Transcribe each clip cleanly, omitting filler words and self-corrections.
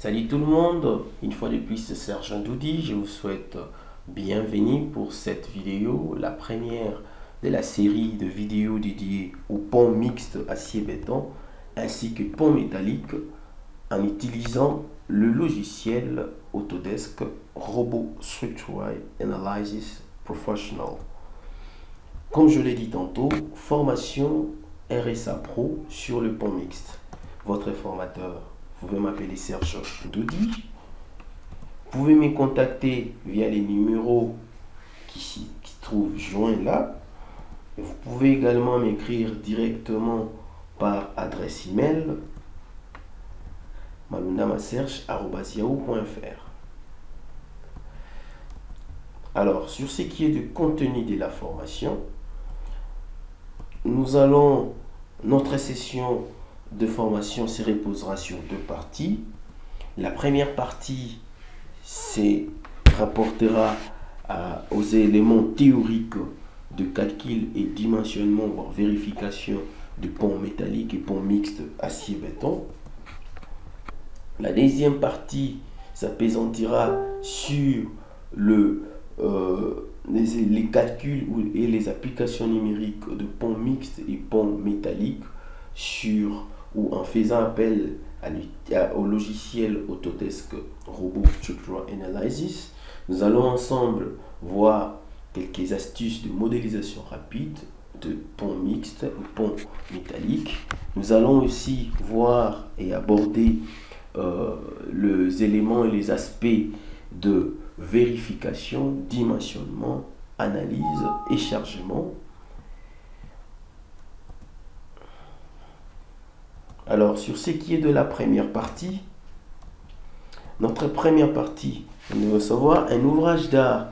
Salut tout le monde, une fois de plus c'est Sergent Doudi, je vous souhaite bienvenue pour cette vidéo, la première de la série de vidéos dédiées aux ponts mixtes acier-béton ainsi que ponts métalliques en utilisant le logiciel Autodesk Robot Structural Analysis Professional. Comme je l'ai dit tantôt, formation RSA Pro sur le pont mixte. Votre formateur, vous pouvez m'appeler Serge Doudi. Vous pouvez me contacter via les numéros qui se trouvent joints là. Et vous pouvez également m'écrire directement par adresse email malundamaserge@yahoo.fr. Alors, sur ce qui est du contenu de la formation, notre session de formation se reposera sur deux parties. La première partie se rapportera aux éléments théoriques de calcul et dimensionnement, voire vérification de ponts métalliques et ponts mixtes acier-béton. La deuxième partie s'appesantira sur les calculs et les applications numériques de ponts mixtes et ponts métalliques ou en faisant appel au logiciel Autodesk Robot Structural Analysis. Nous allons ensemble voir quelques astuces de modélisation rapide de ponts mixtes ou ponts métalliques. Nous allons aussi voir et aborder les éléments et les aspects de vérification, dimensionnement, analyse et chargement. Alors, sur ce qui est de la première partie, notre première partie, nous devons savoir un ouvrage d'art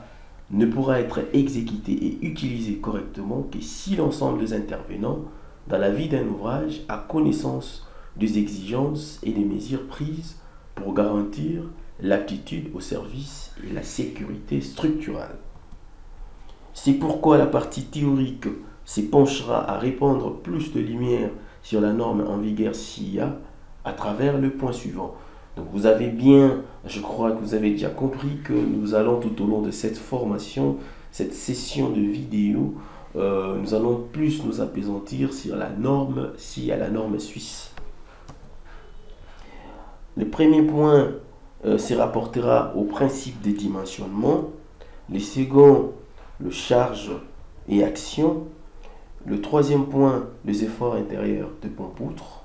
ne pourra être exécuté et utilisé correctement que si l'ensemble des intervenants dans la vie d'un ouvrage a connaissance des exigences et des mesures prises pour garantir l'aptitude au service et la sécurité structurale. C'est pourquoi la partie théorique se penchera à répandre plus de lumière sur la norme en vigueur SIA à travers le point suivant. Donc vous avez bien, je crois que vous avez déjà compris que nous allons tout au long de cette formation, cette session de vidéo, nous allons plus nous appesantir sur la norme SIA, la norme suisse. Le premier point se rapportera au principe de dimensionnement. Le second, le charge et action. Le troisième point, les efforts intérieurs de pont-poutre.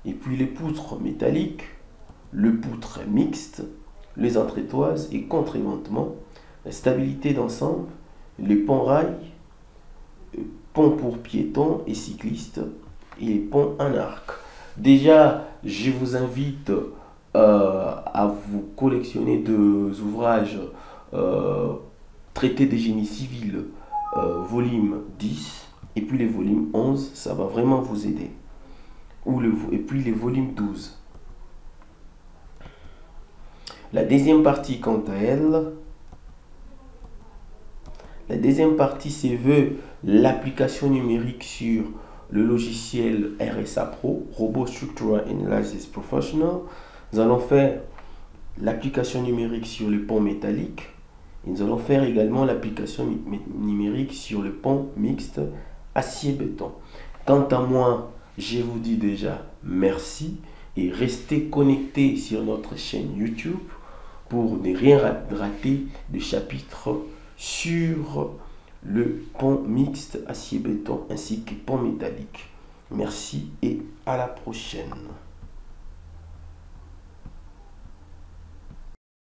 Et puis les poutres métalliques, le poutre mixte, les entretoises et contre-éventement, la stabilité d'ensemble, les ponts-rails, ponts pour piétons et cyclistes et les ponts en arc. Déjà, je vous invite à vous collectionner deux ouvrages traités des génies civils, volume 10 et puis les volumes 11, ça va vraiment vous aider. Et puis les volumes 12. La deuxième partie, quant à elle, la deuxième partie se veut l'application numérique sur le logiciel RSA Pro, Robot Structural Analysis Professional. Nous allons faire l'application numérique sur le pont métallique. Et nous allons faire également l'application numérique sur le pont mixte acier-béton. Quant à moi, je vous dis déjà merci et restez connectés sur notre chaîne YouTube pour ne rien rater de chapitres sur le pont mixte acier-béton ainsi que pont métallique. Merci et à la prochaine.